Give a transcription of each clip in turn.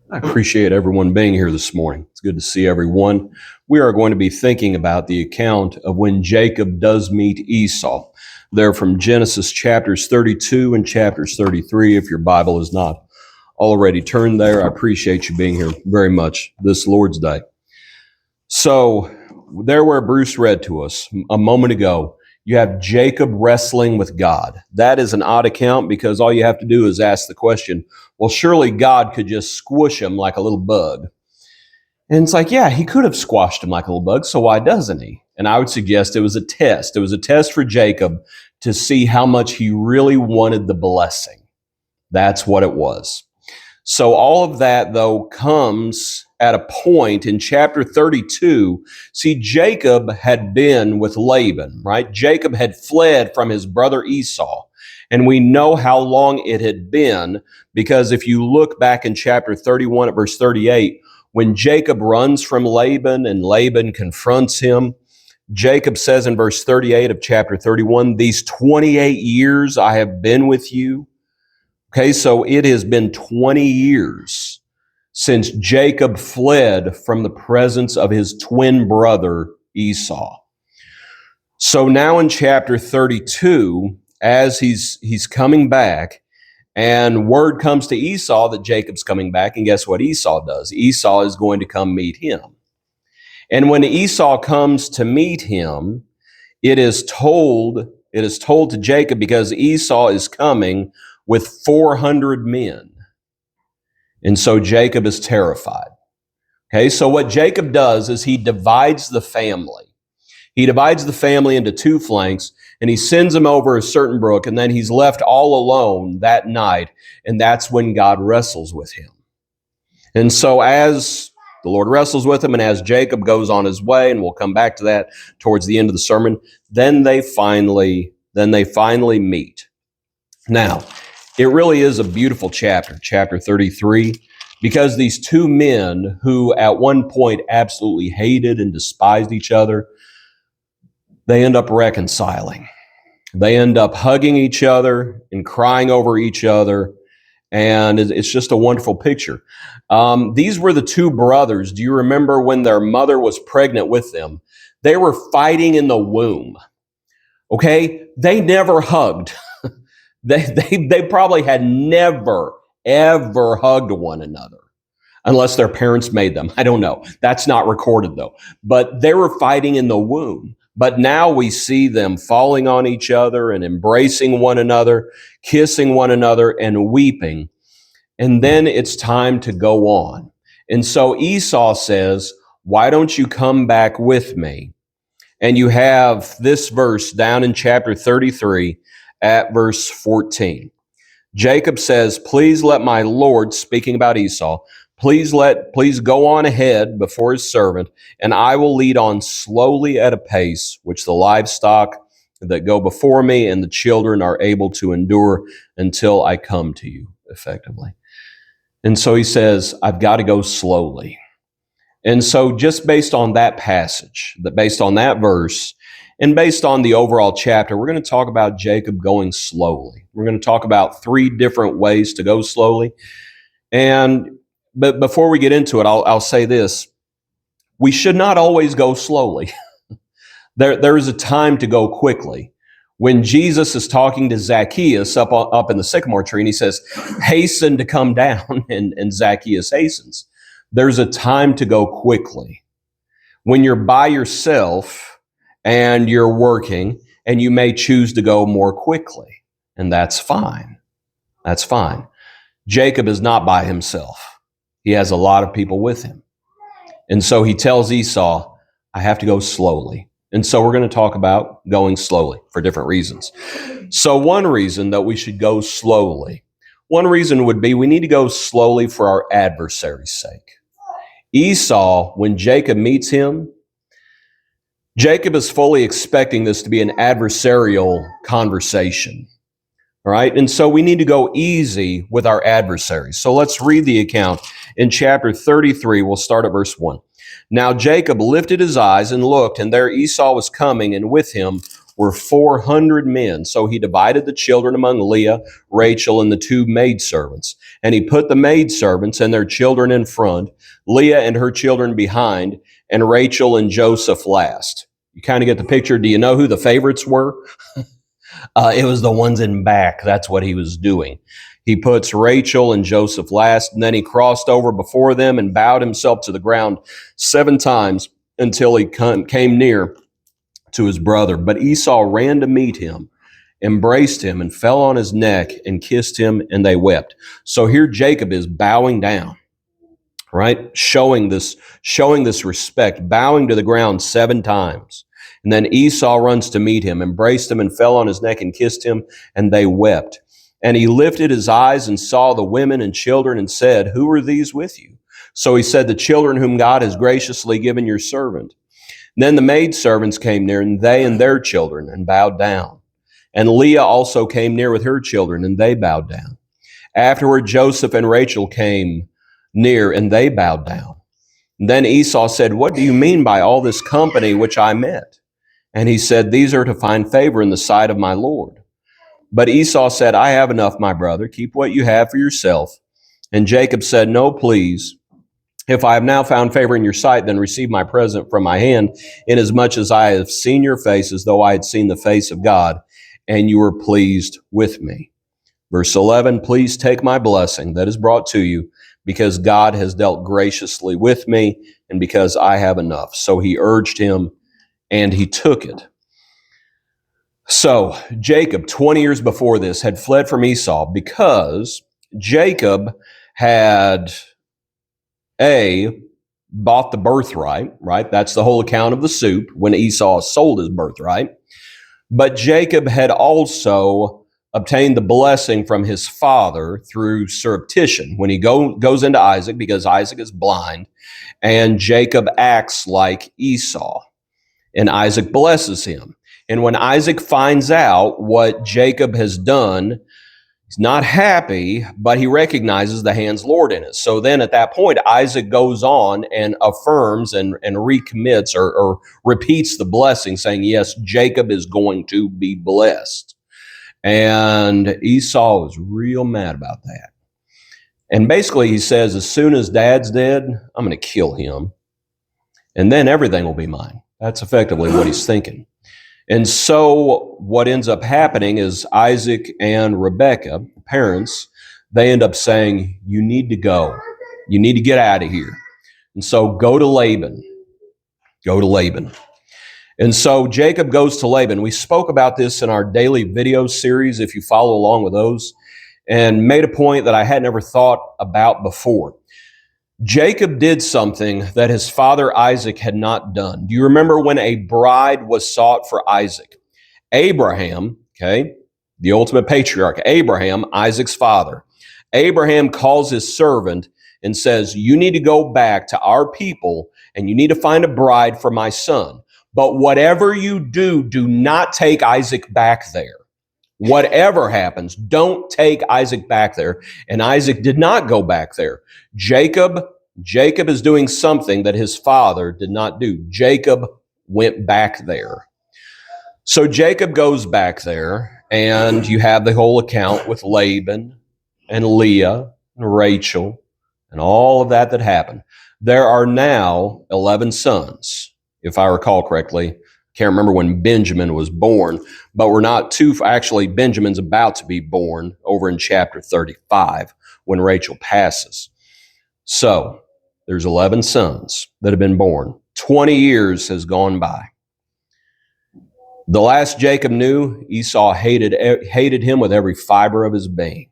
I appreciate everyone being here this morning. It's good to see everyone. We are going to be thinking about the account of when Jacob does meet Esau. They're from Genesis chapters 32 and chapters 33. If your Bible is not already turned there, I appreciate you being here very much this Lord's Day. So, there where Bruce read to us a moment ago, you have Jacob wrestling with God. That is an odd account because all you have to do is ask the question, well, surely God could just squish him like a little bug. And it's like, yeah, he could have squashed him like a little bug, so why doesn't he? And I would suggest it was a test. It was a test for Jacob to see how much he really wanted the blessing. That's what it was. So all of that, though, comes at a point in chapter 32. See, Jacob had been with Laban, right? Jacob had fled from his brother Esau. And we know how long it had been because if you look back in chapter 31 at verse 38, when Jacob runs from Laban and Laban confronts him, Jacob says in verse 38 of chapter 31, "These 28 years I have been with you." Okay, so it has been 20 years since Jacob fled from the presence of his twin brother Esau. So now in chapter 32, as he's coming back, and word comes to Esau that Jacob's coming back, and guess what Esau does? Esau is going to come meet him. And when Esau comes to meet him, it is told to Jacob because Esau is coming with 400 men. And so Jacob is terrified. Okay, so what Jacob does is he divides the family. He divides the family into two flanks, and he sends them over a certain brook, and then he's left all alone that night, and that's when God wrestles with him. And so as the Lord wrestles with him, and as Jacob goes on his way, and we'll come back to that towards the end of the sermon, then they finally meet. Now, it really is a beautiful chapter, chapter 33, because these two men who at one point absolutely hated and despised each other, they end up reconciling. They end up hugging each other and crying over each other, and it's just a wonderful picture. These were the two brothers. Do you remember when their mother was pregnant with them? They were fighting in the womb. Okay? They never hugged. They probably had never, ever hugged one another unless their parents made them. I don't know. That's not recorded, though. But they were fighting in the womb. But now we see them falling on each other and embracing one another, kissing one another, and weeping. And then it's time to go on. And so Esau says, "Why don't you come back with me?" And you have this verse down in chapter 33 at verse 14. Jacob says, "Please let my Lord," speaking about Esau, please go on ahead before his servant, and I will lead on slowly at a pace which the livestock that go before me and the children are able to endure until I come to you," effectively. And so he says, I've got to go slowly. And so just based on that passage, based on that verse, and based on the overall chapter, we're going to talk about Jacob going slowly. We're going to talk about three different ways to go slowly. But before we get into it, I'll say this. We should not always go slowly. There is a time to go quickly. When Jesus is talking to Zacchaeus up in the sycamore tree, and he says, "Hasten to come down," and Zacchaeus hastens. There's a time to go quickly. When you're by yourself and you're working, and you may choose to go more quickly, and that's fine. That's fine. Jacob is not by himself. He has a lot of people with him. And so he tells Esau, I have to go slowly. And so we're going to talk about going slowly for different reasons. So one reason that we should go slowly, one reason would be we need to go slowly for our adversary's sake. Esau, when Jacob meets him, Jacob is fully expecting this to be an adversarial conversation. All right, and so we need to go easy with our adversaries. So let's read the account in chapter 33. We'll start at verse 1. Now Jacob lifted his eyes and looked, and there Esau was coming, and with him were 400 men. So he divided the children among Leah, Rachel, and the two maidservants. And he put the maidservants and their children in front, Leah and her children behind, and Rachel and Joseph last. You kind of get the picture. Do you know who the favorites were? It was the ones in back. That's what he was doing. He puts Rachel and Joseph last, and then he crossed over before them and bowed himself to the ground 7 times until he came near to his brother. But Esau ran to meet him, embraced him, and fell on his neck and kissed him, and they wept. So here Jacob is bowing down, right? Showing this respect, bowing to the ground 7 times. And then Esau runs to meet him, embraced him, and fell on his neck and kissed him, and they wept. And he lifted his eyes and saw the women and children and said, "Who are these with you?" So he said, "The children whom God has graciously given your servant." Then the maidservants came near, and they and their children, and bowed down. And Leah also came near with her children, and they bowed down. Afterward, Joseph and Rachel came near, and they bowed down. And then Esau said, "What do you mean by all this company which I met?" And he said, "These are to find favor in the sight of my Lord." But Esau said, "I have enough, my brother. Keep what you have for yourself." And Jacob said, "No, please. If I have now found favor in your sight, then receive my present from my hand, inasmuch as I have seen your face as though I had seen the face of God, and you were pleased with me." Verse 11, "Please take my blessing that is brought to you, because God has dealt graciously with me, and because I have enough." So he urged him, and he took it. So Jacob, 20 years before this, had fled from Esau because Jacob had bought the birthright, right? That's the whole account of the soup, when Esau sold his birthright. But Jacob had also obtained the blessing from his father through surreptition when he goes into Isaac, because Isaac is blind, and Jacob acts like Esau, and Isaac blesses him. And when Isaac finds out what Jacob has done, he's not happy, but he recognizes the hand's Lord in it. So then at that point, Isaac goes on and affirms and recommits or repeats the blessing, saying, yes, Jacob is going to be blessed. And Esau is real mad about that. And basically he says, as soon as dad's dead, I'm going to kill him, and then everything will be mine. That's effectively what he's thinking. And so what ends up happening is Isaac and Rebekah, parents, they end up saying, you need to go. You need to get out of here. And so go to Laban. Go to Laban. And so Jacob goes to Laban. We spoke about this in our daily video series, if you follow along with those, and made a point that I had never thought about before. Jacob did something that his father Isaac had not done. Do you remember when a bride was sought for Isaac? Abraham, the ultimate patriarch, Abraham, Isaac's father. Abraham calls his servant and says, you need to go back to our people and you need to find a bride for my son. But whatever you do, do not take Isaac back there. Whatever happens, don't take Isaac back there. And Isaac did not go back there. Jacob is doing something that his father did not do. Jacob went back there. So Jacob goes back there, and you have the whole account with Laban and Leah and Rachel and all of that happened. There are now 11 sons, if I recall correctly. Can't remember when Benjamin was born, but actually Benjamin's about to be born over in chapter 35 when Rachel passes. So there's 11 sons that have been born. 20 years has gone by. The last Jacob knew, Esau hated him with every fiber of his being.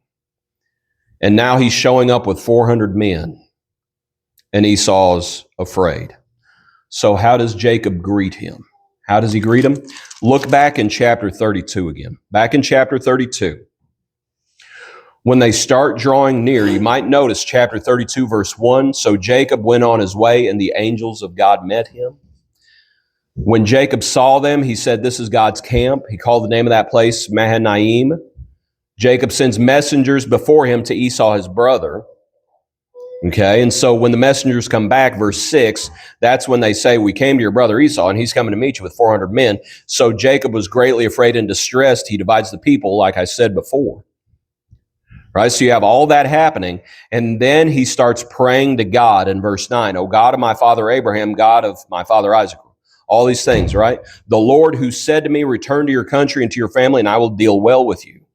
And now he's showing up with 400 men, and Esau's afraid. So how does Jacob greet him? How does he greet him? Look back in chapter 32 again. Back in chapter 32. When they start drawing near, you might notice chapter 32, verse 1. So Jacob went on his way, and the angels of God met him. When Jacob saw them, he said, this is God's camp. He called the name of that place Mahanaim. Jacob sends messengers before him to Esau, his brother. Okay, and so when the messengers come back, verse 6, that's when they say, we came to your brother Esau, and he's coming to meet you with 400 men. So Jacob was greatly afraid and distressed. He divides the people, like I said before. Right, so you have all that happening, and then he starts praying to God in verse 9. O God of my father Abraham, God of my father Isaac. All these things, right? The Lord who said to me, return to your country and to your family, and I will deal well with you.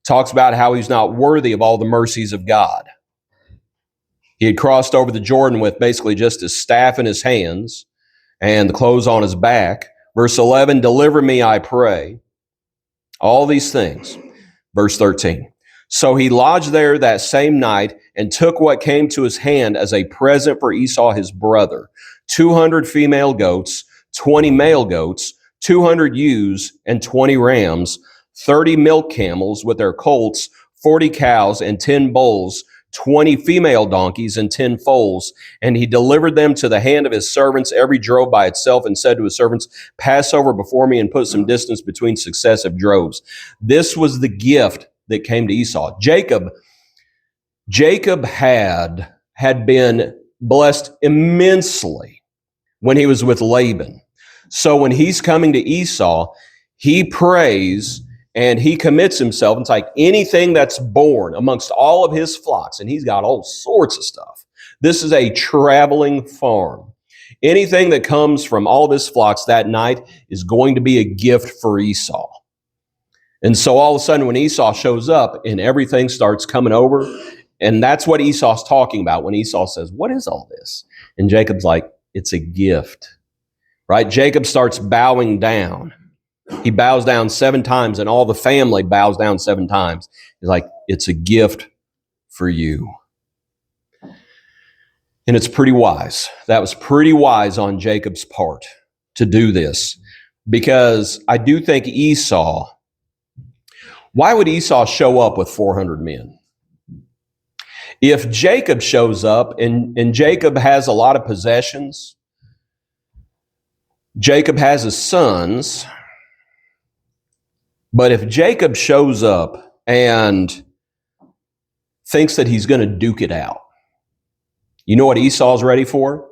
Talks about how he's not worthy of all the mercies of God. He had crossed over the Jordan with basically just his staff in his hands and the clothes on his back. Verse 11, deliver me, I pray. All these things. Verse 13. So he lodged there that same night and took what came to his hand as a present for Esau his brother, 200 female goats, 20 male goats, 200 ewes, and 20 rams, 30 milk camels with their colts, 40 cows, and 10 bulls, 20 female donkeys and 10 foals, and he delivered them to the hand of his servants, every drove by itself, and said to his servants, pass over before me and put some distance between successive droves. This was the gift that came to Esau. Jacob had been blessed immensely when he was with Laban. So when he's coming to Esau, he prays and he commits himself. It's like anything that's born amongst all of his flocks, and he's got all sorts of stuff. This is a traveling farm. Anything that comes from all of his flocks that night is going to be a gift for Esau. And so all of a sudden when Esau shows up and everything starts coming over, and that's what Esau's talking about when Esau says, what is all this? And Jacob's like, it's a gift, right? Jacob starts bowing down. He bows down 7 times, and all the family bows down 7 times. He's like, it's a gift for you. And it's pretty wise. That was pretty wise on Jacob's part to do this, because I do think Esau, why would Esau show up with 400 men? If Jacob shows up, and Jacob has a lot of possessions, Jacob has his sons, but if Jacob shows up and thinks that he's going to duke it out, you know what Esau's ready for?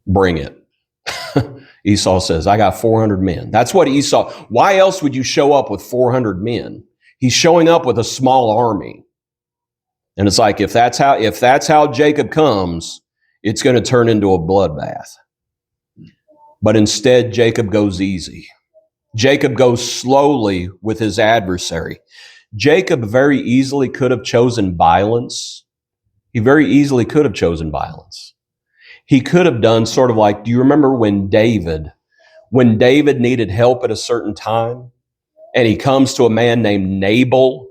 Bring it. Esau says, I got 400 men. That's what Esau, why else would you show up with 400 men? He's showing up with a small army. And it's like, if that's how Jacob comes, it's going to turn into a bloodbath. But instead, Jacob goes easy. Jacob goes slowly with his adversary. Jacob very easily could have chosen violence. He very easily could have chosen violence. He could have done sort of like, do you remember when David needed help at a certain time, and he comes to a man named Nabal?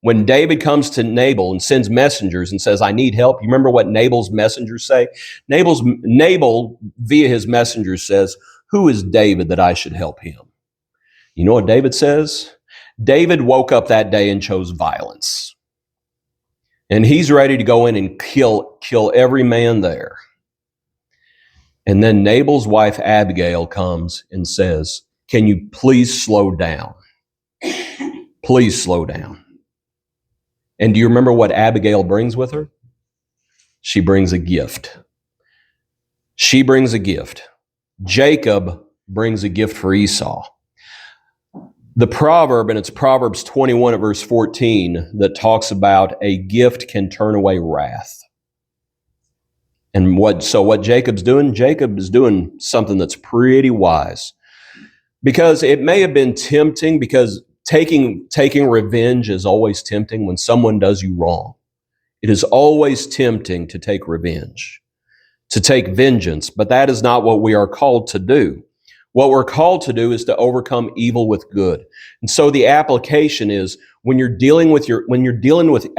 When David comes to Nabal and sends messengers and says, I need help, you remember what Nabal's messengers say? Nabal, via his messengers, says, who is David that I should help him? You know what David says? David woke up that day and chose violence. And he's ready to go in and kill every man there. And then Nabal's wife Abigail comes and says, can you please slow down? Please slow down. And do you remember what Abigail brings with her? She brings a gift. She brings a gift. Jacob brings a gift for Esau. The proverb, and it's Proverbs 21 at verse 14, that talks about a gift can turn away wrath. And what Jacob's doing? Jacob is doing something that's pretty wise. Because it may have been tempting, because taking revenge is always tempting when someone does you wrong. It is always tempting to take revenge, to take vengeance, but that is not what we are called to do. What we're called to do is to overcome evil with good. And so the application is when you're dealing with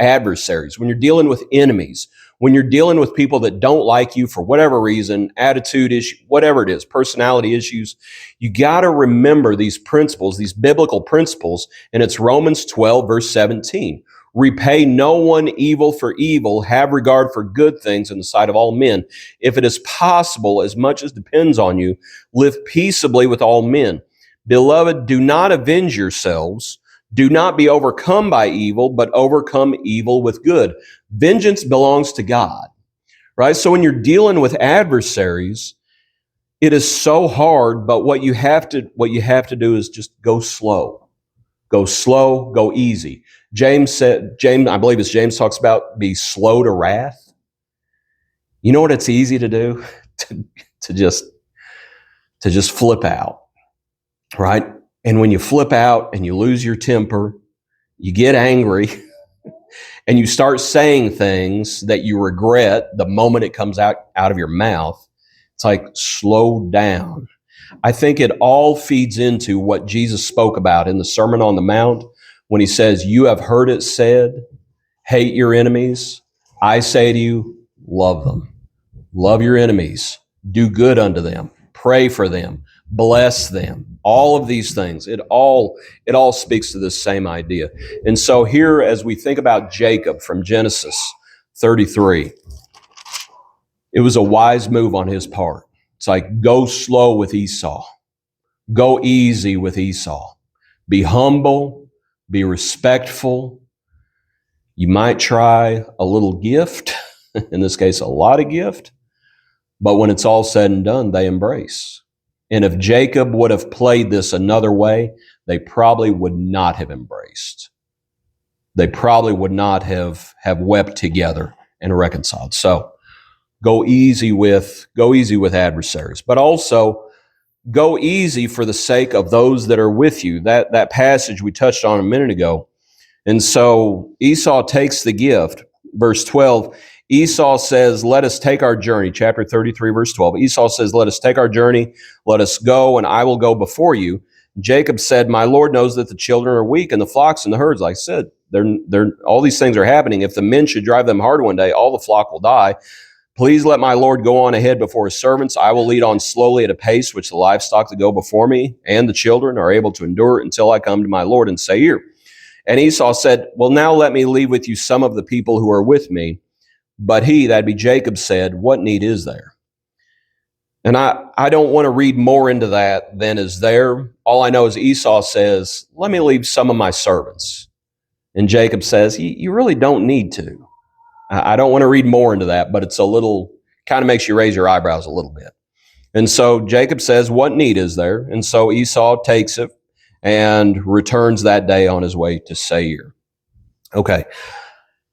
adversaries, when you're dealing with enemies, when you're dealing with people that don't like you for whatever reason, attitude issue, whatever it is, personality issues, you got to remember these principles, these biblical principles, and it's Romans 12, verse 17. Repay no one evil for evil, have regard for good things in the sight of all men. If it is possible, as much as depends on you, live peaceably with all men. Beloved, do not avenge yourselves. Do not be overcome by evil, but overcome evil with good. Vengeance belongs to God, right? So when you're dealing with adversaries, it is so hard, but what you have to do is just go slow. Go slow, go easy. James, I believe it's James, talks about be slow to wrath. You know what it's easy to do? to just flip out, right? And when you flip out and you lose your temper, you get angry, and you start saying things that you regret the moment it comes out of your mouth. It's like, slow down. I think it all feeds into what Jesus spoke about in the Sermon on the Mount when he says, you have heard it said, hate your enemies. I say to you, love them. Love your enemies. Do good unto them. Pray for them. Bless them. All of these things. It all speaks to this same idea. And so here, as we think about Jacob from Genesis 33, it was a wise move on his part. It's like, go slow with Esau. Go easy with Esau. Be humble. Be respectful. You might try a little gift, in this case, a lot of gift, but when it's all said and done, they embrace. And if Jacob would have played this another way, they probably would not have embraced. They probably would not have wept together and reconciled. So go easy with adversaries, but also go easy for the sake of those that are with you. That passage we touched on a minute ago. And so Esau takes the gift. Verse 12, Esau says, let us take our journey. Chapter 33, verse 12. Esau says, let us take our journey. Let us go, and I will go before you. Jacob said, my Lord knows that the children are weak and the flocks and the herds. Like I said, they're all these things are happening. If the men should drive them hard one day, all the flock will die. Please let my Lord go on ahead before his servants. I will lead on slowly at a pace which the livestock that go before me and the children are able to endure until I come to my Lord in Seir. And Esau said, well, now let me leave with you some of the people who are with me. But he, that'd be Jacob, said, what need is there? And I don't want to read more into that than is there. All I know is Esau says, let me leave some of my servants. And Jacob says, you really don't need to. I don't want to read more into that, but it's a little, kind of makes you raise your eyebrows a little bit. And so Jacob says, what need is there? And so Esau takes it and returns that day on his way to Seir. Okay.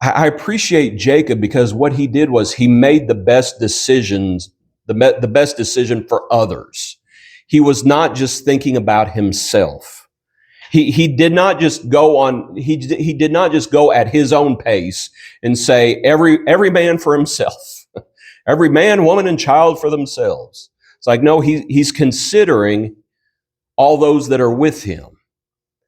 I appreciate Jacob because what he did was he made the best decisions, the best decision for others. He was not just thinking about himself. He did not just go on, he did not just go at his own pace and say, every man for himself, every man, woman, and child for themselves. It's like, no, he's considering all those that are with him.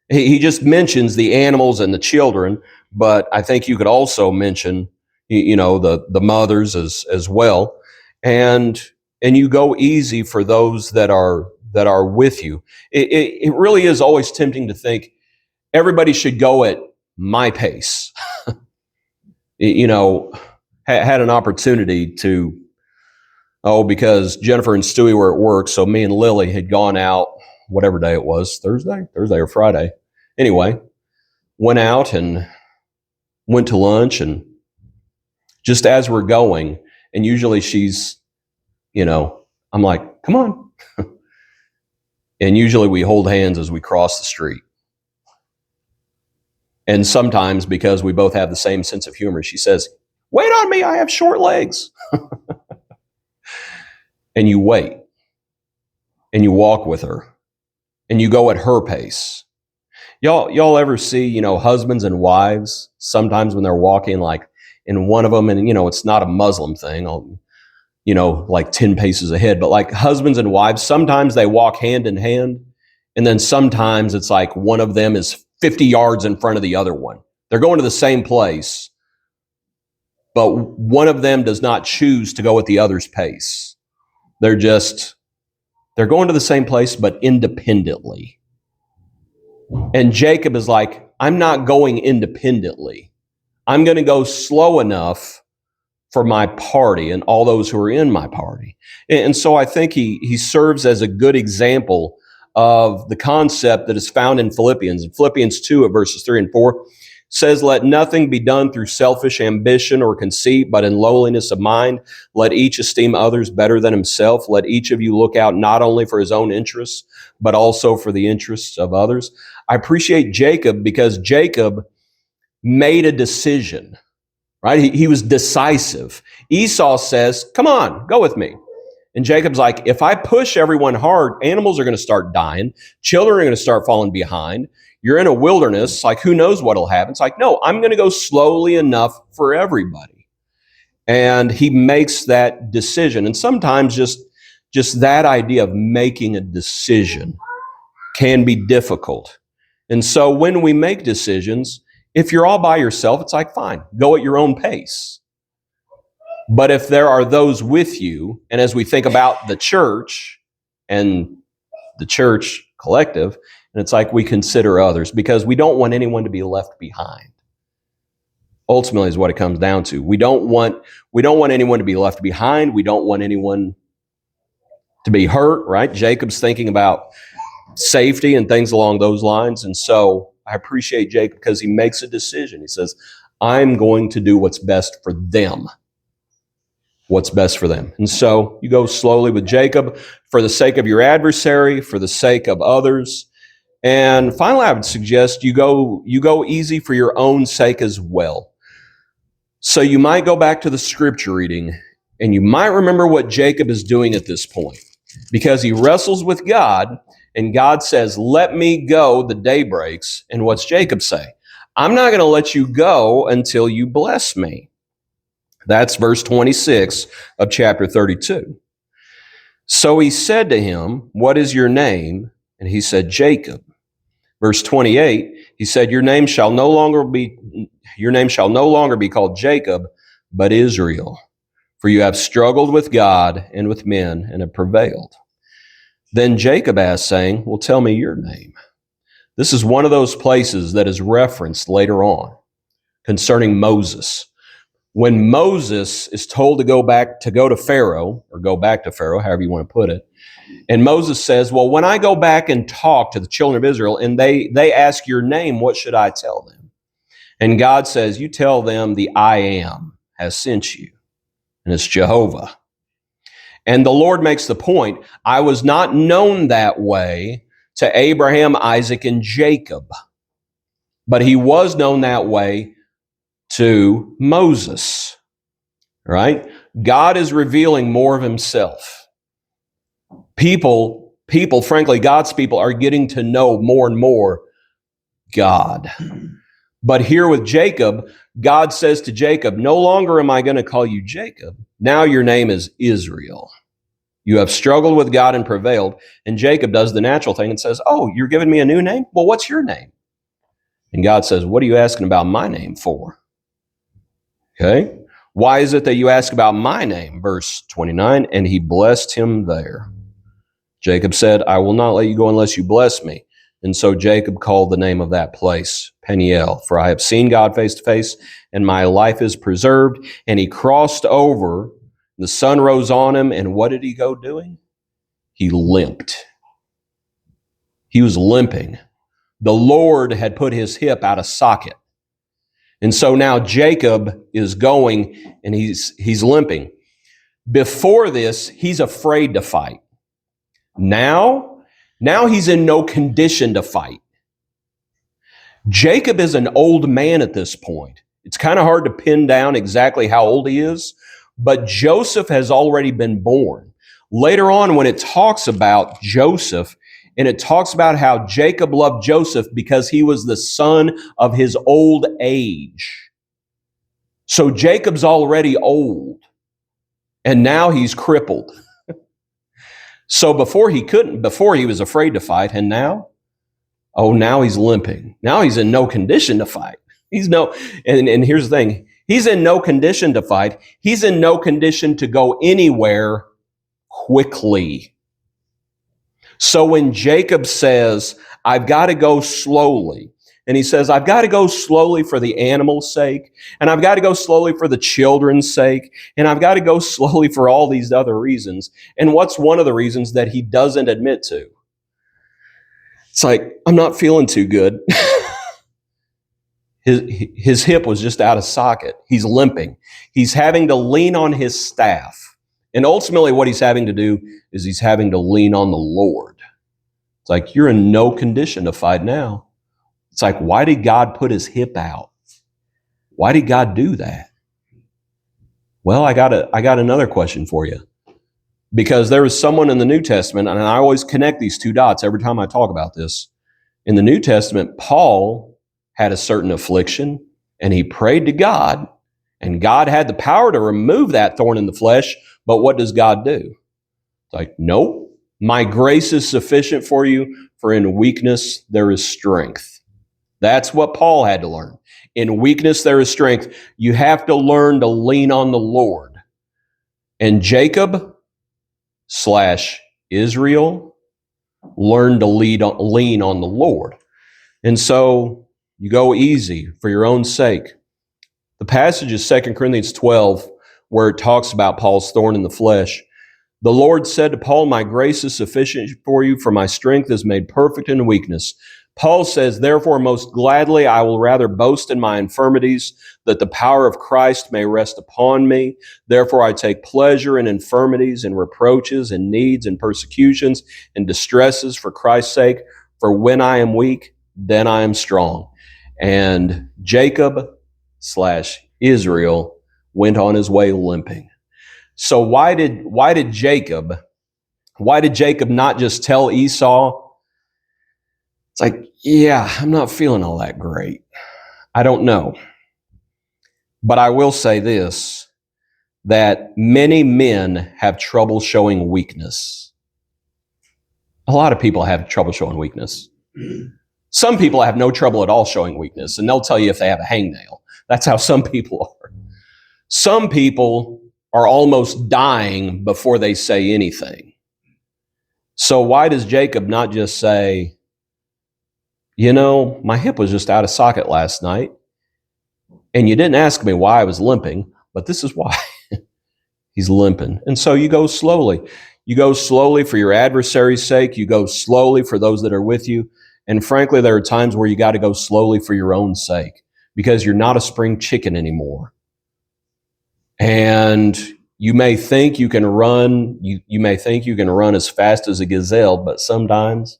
He just mentions the animals and the children, but I think you could also mention, the mothers as well, and you go easy for those that are with you. It really is always tempting to think everybody should go at my pace. Had an opportunity to, because Jennifer and Stewie were at work, so me and Lily had gone out, whatever day it was, Thursday or Friday. Anyway, went out and went to lunch, and just as we're going, and usually she's, I'm like, come on. And usually we hold hands as we cross the street. And sometimes, because we both have the same sense of humor, she says, wait on me, I have short legs. And you wait, and you walk with her, and you go at her pace. Y'all ever see, husbands and wives, sometimes when they're walking, like in one of them, and, it's not a Muslim thing, like 10 paces ahead, but like husbands and wives, sometimes they walk hand in hand. And then sometimes it's like one of them is 50 yards in front of the other one. They're going to the same place, but one of them does not choose to go at the other's pace. They're going to the same place, but independently. And Jacob is like, I'm not going independently. I'm going to go slow enough for my party and all those who are in my party. And so I think he serves as a good example of the concept that is found in Philippians. In Philippians 2 at verses 3 and 4 says, "Let nothing be done through selfish ambition or conceit, but in lowliness of mind, let each esteem others better than himself. Let each of you look out not only for his own interests, but also for the interests of others." I appreciate Jacob because Jacob made a decision, right? He was decisive. Esau says, "Come on, go with me." And Jacob's like, if I push everyone hard, animals are going to start dying. Children are going to start falling behind. You're in a wilderness. Like, who knows what'll happen? It's like, no, I'm going to go slowly enough for everybody. And he makes that decision. And sometimes just that idea of making a decision can be difficult. And so when we make decisions, if you're all by yourself, it's like, fine, go at your own pace. But if there are those with you, and as we think about the church and the church collective, and it's like we consider others because we don't want anyone to be left behind. Ultimately is what it comes down to. We don't want anyone to be left behind. We don't want anyone to be hurt, right? Jacob's thinking about safety and things along those lines. And so I appreciate Jacob because he makes a decision. He says, I'm going to do what's best for them. What's best for them. And so you go slowly with Jacob for the sake of your adversary, for the sake of others. And finally, I would suggest you go easy for your own sake as well. So you might go back to the scripture reading and you might remember what Jacob is doing at this point because he wrestles with God and God says, let me go, the day breaks. And what's Jacob say? I'm not going to let you go until you bless me. That's verse 26 of chapter 32. So he said to him, what is your name? And he said, Jacob. Verse 28, he said, your name shall no longer be called Jacob, but Israel. For you have struggled with God and with men and have prevailed. Then Jacob asked, saying, well, tell me your name. This is one of those places that is referenced later on concerning Moses. When Moses is told to go to Pharaoh, or go back to Pharaoh, however you want to put it, and Moses says, well, when I go back and talk to the children of Israel and they ask your name, what should I tell them? And God says, you tell them the I am has sent you, and it's Jehovah. And the Lord makes the point, I was not known that way to Abraham, Isaac, and Jacob, but he was known that way to Moses, right? God is revealing more of himself. People, frankly, God's people are getting to know more and more God. But here with Jacob, God says to Jacob, no longer am I going to call you Jacob. Now your name is Israel. You have struggled with God and prevailed. And Jacob does the natural thing and says, oh, you're giving me a new name? Well, what's your name? And God says, what are you asking about my name for? Okay. Why is it that you ask about my name? Verse 29, and he blessed him there. Jacob said, I will not let you go unless you bless me. And so Jacob called the name of that place Peniel, for I have seen God face to face, and my life is preserved. And he crossed over, the sun rose on him, and what did he go doing? He limped. He was limping. The Lord had put his hip out of socket. And so now Jacob is going and he's limping. Before this, he's afraid to fight. Now he's in no condition to fight. Jacob is an old man at this point. It's kind of hard to pin down exactly how old he is, but Joseph has already been born. Later on, when it talks about Joseph, and it talks about how Jacob loved Joseph because he was the son of his old age. So Jacob's already old, and now he's crippled. So before he was afraid to fight, and now he's limping. Now he's in no condition to fight. And here's the thing, he's in no condition to fight. He's in no condition to go anywhere quickly. So when Jacob says, I've got to go slowly, and he says, I've got to go slowly for the animal's sake, and I've got to go slowly for the children's sake, and I've got to go slowly for all these other reasons. And what's one of the reasons that he doesn't admit to? It's like, I'm not feeling too good. His hip was just out of socket. He's limping. He's having to lean on his staff. And ultimately what he's having to do is he's having to lean on the Lord. It's like, you're in no condition to fight now. It's like, why did God put his hip out? Why did God do that? Well, I got another question for you. Because there was someone in the New Testament, and I always connect these two dots every time I talk about this. In the New Testament, Paul had a certain affliction, and he prayed to God, and God had the power to remove that thorn in the flesh, but what does God do? It's like, nope, my grace is sufficient for you, for in weakness there is strength. That's what Paul had to learn. In weakness there is strength. You have to learn to lean on the Lord. And Jacob / Israel learned to lean on the Lord. And so you go easy for your own sake. The passage is 2 Corinthians 12, where it talks about Paul's thorn in the flesh. The Lord said to Paul, my grace is sufficient for you, for my strength is made perfect in weakness. Paul says, therefore, most gladly, I will rather boast in my infirmities, that the power of Christ may rest upon me. Therefore, I take pleasure in infirmities and reproaches and needs and persecutions and distresses for Christ's sake. For when I am weak, then I am strong. And Jacob / Israel went on his way limping. So why did Jacob not just tell Esau, it's like, yeah, I'm not feeling all that great. I don't know. But I will say this, that many men have trouble showing weakness. A lot of people have trouble showing weakness. Some people have no trouble at all showing weakness, and they'll tell you if they have a hangnail. That's how some people are. Some people are almost dying before they say anything. So why does Jacob not just say, my hip was just out of socket last night, and you didn't ask me why I was limping, but this is why. He's limping. And so you go slowly. You go slowly for your adversary's sake. You go slowly for those that are with you. And frankly, there are times where you got to go slowly for your own sake, because you're not a spring chicken anymore. And you may think you can run, you may think you can run as fast as a gazelle, but sometimes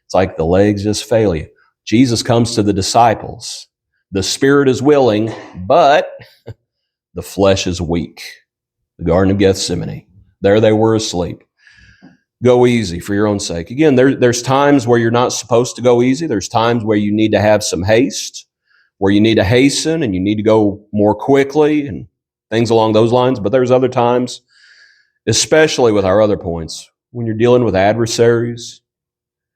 it's like the legs just fail you. Jesus comes to the disciples. The spirit is willing, but the flesh is weak. The Garden of Gethsemane. There they were asleep. Go easy for your own sake. Again, there's times where you're not supposed to go easy. There's times where you need to have some haste, where you need to hasten and you need to go more quickly and things along those lines. But there's other times, especially with our other points, when you're dealing with adversaries,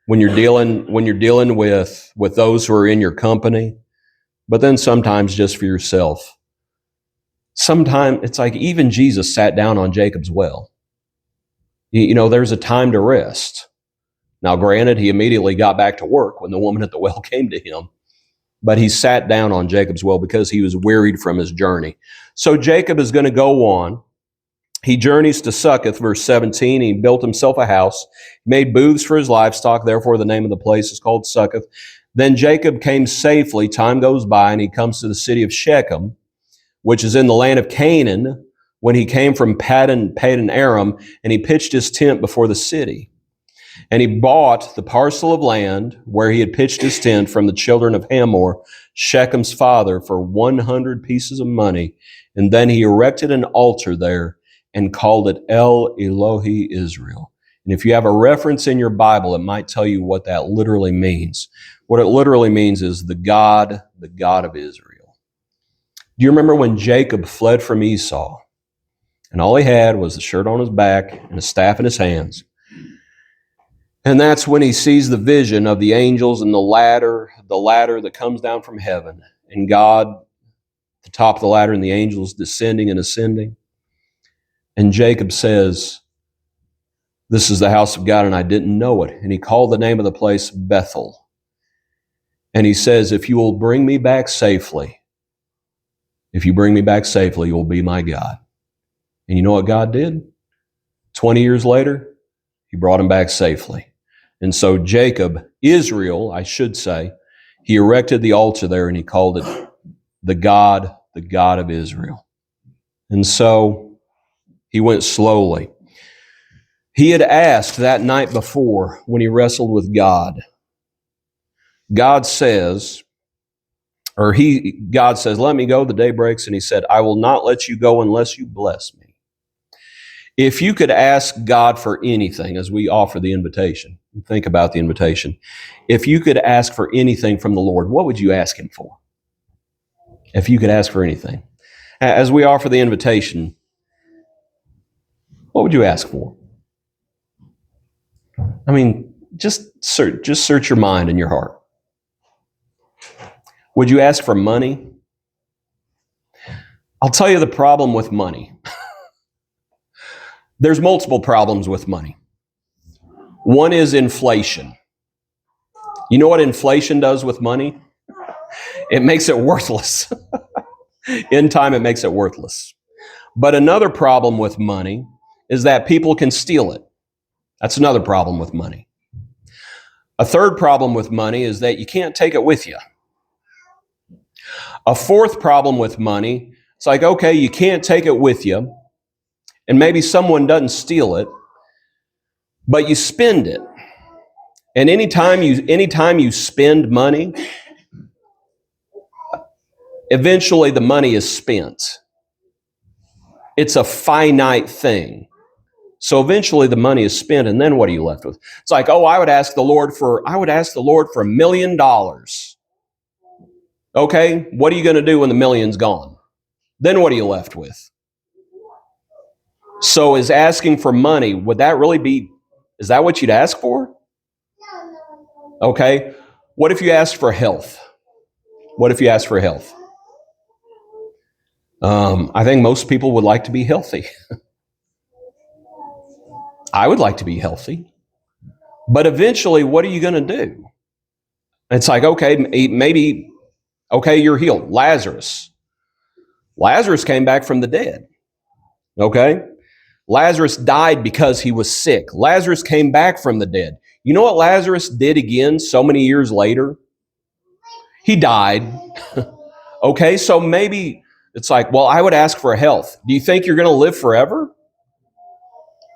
when you're dealing with those who are in your company, but then sometimes just for yourself. Sometimes it's like even Jesus sat down on Jacob's well. There's a time to rest. Now, granted, he immediately got back to work when the woman at the well came to him, but he sat down on Jacob's well because he was wearied from his journey. So Jacob is going to go on. He journeys to Succoth, verse 17. He built himself a house, made booths for his livestock. Therefore, the name of the place is called Succoth. Then Jacob came safely. Time goes by, and he comes to the city of Shechem, which is in the land of Canaan, when he came from Padan Aram, and he pitched his tent before the city. And he bought the parcel of land where he had pitched his tent from the children of Hamor, Shechem's father, for 100 pieces of money. And then he erected an altar there and called it El Elohi Israel. And if you have a reference in your Bible, it might tell you what that literally means. What it literally means is the God of Israel. Do you remember when Jacob fled from Esau? And all he had was the shirt on his back and a staff in his hands. And that's when he sees the vision of the angels and the ladder that comes down from heaven. And God, the top of the ladder, and the angels descending and ascending. And Jacob says, this is the house of God, and I didn't know it. And he called the name of the place Bethel. And he says, if you will bring me back safely, you will be my God. And you know what God did? 20 years later, he brought him back safely. And so Jacob, Israel, I should say, he erected the altar there and he called it the God of Israel. And so he went slowly. He had asked that night before when he wrestled with God. God says, let me go, the day breaks, and he said, I will not let you go unless you bless me. If you could ask God for anything, as we offer the invitation, think about the invitation. If you could ask for anything from the Lord, what would you ask him for? If you could ask for anything. As we offer the invitation, what would you ask for? I mean, just search your mind and your heart. Would you ask for money? I'll tell you the problem with money. There's multiple problems with money. One is inflation. You know what inflation does with money? It makes it worthless. In time, it makes it worthless. But another problem with money is that people can steal it. That's another problem with money. A third problem with money is that you can't take it with you. A fourth problem with money, it's like, okay, you can't take it with you, and maybe someone doesn't steal it, but you spend it. And anytime you spend money, eventually the money is spent. It's a finite thing. So eventually the money is spent, and then what are you left with? It's like, oh, I would ask the Lord for $1 million. Okay, what are you going to do when the million's gone? Then what are you left with? So is asking for money, would that really be, is that what you'd ask for? Okay, what if you asked for health? What if you asked for health? I think most people would like to be healthy. I would like to be healthy. But eventually, what are you going to do? It's like, okay, maybe, okay, you're healed. Lazarus came back from the dead. Okay? Lazarus died because he was sick. Lazarus came back from the dead. You know what Lazarus did again so many years later? He died. Okay, so maybe it's like, well, I would ask for health. Do you think you're going to live forever?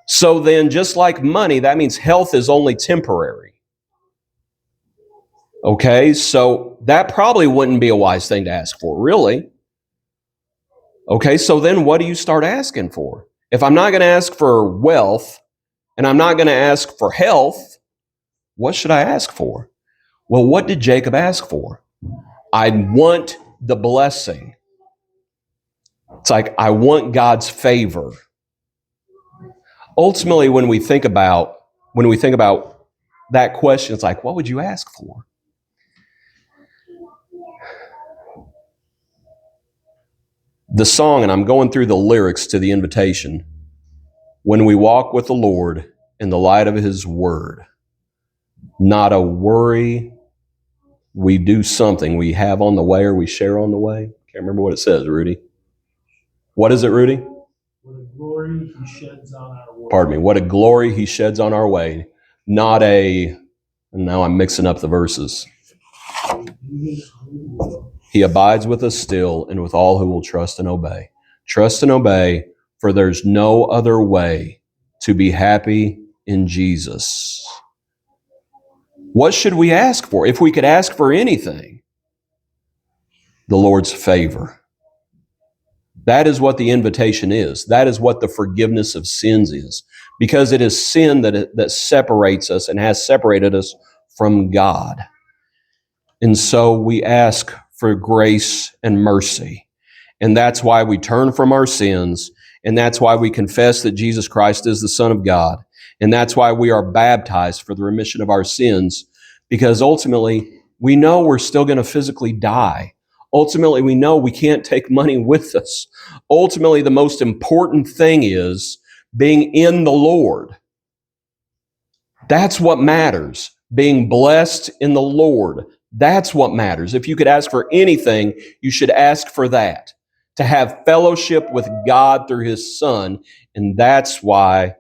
So then, just like money, that means health is only temporary. Okay, so that probably wouldn't be a wise thing to ask for, really. Okay, so then what do you start asking for? If I'm not going to ask for wealth and I'm not going to ask for health, what should I ask for? Well, what did Jacob ask for? I want the blessing. It's like, I want God's favor. Ultimately, when we think about that question, it's like, what would you ask for? The song, and I'm going through the lyrics to the invitation, when we walk with the Lord in the light of his word, not a worry, we do something we have on the way or we share on the way. Can't remember what it says, Rudy. What is it, Rudy? What a glory he sheds on our way. Pardon me. What a glory he sheds on our way. Not a, now I'm mixing up the verses. He abides with us still and with all who will trust and obey. Trust and obey, for there's no other way to be happy in Jesus. What should we ask for? If we could ask for anything, the Lord's favor. That is what the invitation is. That is what the forgiveness of sins is. Because it is sin that separates us and has separated us from God. And so we ask for grace and mercy. And that's why we turn from our sins. And that's why we confess that Jesus Christ is the Son of God. And that's why we are baptized for the remission of our sins. Because ultimately, we know we're still going to physically die. Ultimately, we know we can't take money with us. Ultimately, the most important thing is being in the Lord. That's what matters. Being blessed in the Lord. That's what matters. If you could ask for anything, you should ask for that. To have fellowship with God through his Son. And that's why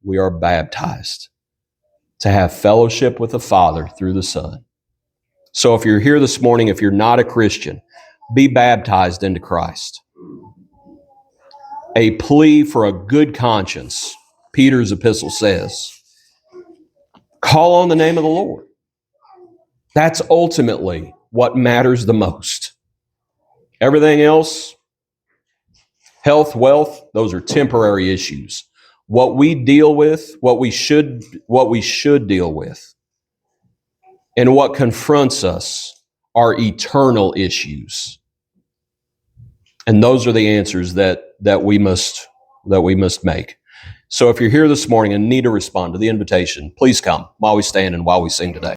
we are baptized. to have fellowship with the Father through the Son. So if you're here this morning, if you're not a Christian, be baptized into Christ. A plea for a good conscience, Peter's epistle says. Call on the name of the Lord. That's ultimately what matters the most. Everything else, health, wealth, those are temporary issues. What we deal with, what we should deal with, and what confronts us are eternal issues. And those are the answers that we must make. So if you're here this morning and need to respond to the invitation, please come while we stand and while we sing today.